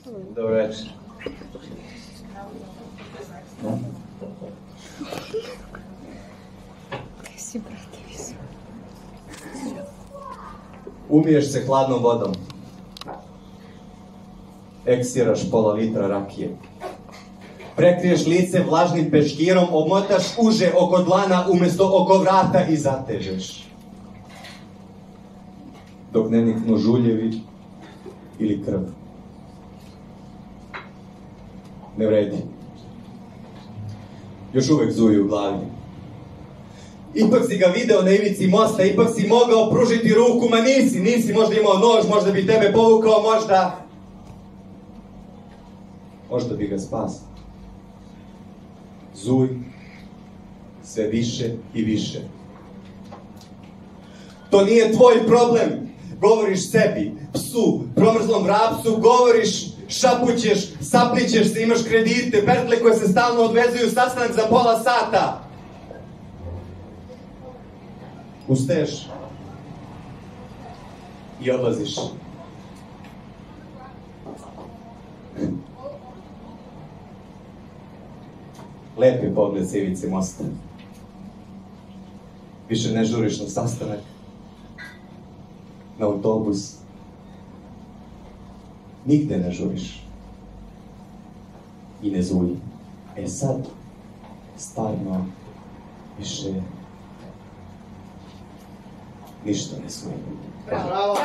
Dobro večer. Kaj si, brate, visok? Umiješ se hladnom vodom. Eksiraš pola litra rakije. Prekriješ lice vlažnim peškirom, obmotaš uže oko dlana umjesto oko vrata i zatežeš. Dok ne niknu žuljevi ili krv. Ne vredi. Još uvek zuji u glavi. Ipak si ga video na ivici mosta, ipak si mogao pružiti ruku, ma nisi možda imao nož, možda bi tebe povukao, možda bi ga spasao. Zuj sve više i više. To nije tvoj problem. Govoriš sebi, psu, promrzlom vrapcu, govoriš, šapućeš, saplićeš se, imaš kredite, pertle koje se stalno odvezuju, sastanak za pola sata. Ustaješ i odlaziš. Lep je pogled sa ivice mosta. Više ne žuriš na sastanak, na autobus. Nigde ne žuriš. I ne zuji. E sad, stvarno, više ništa ne zuji. Bravo!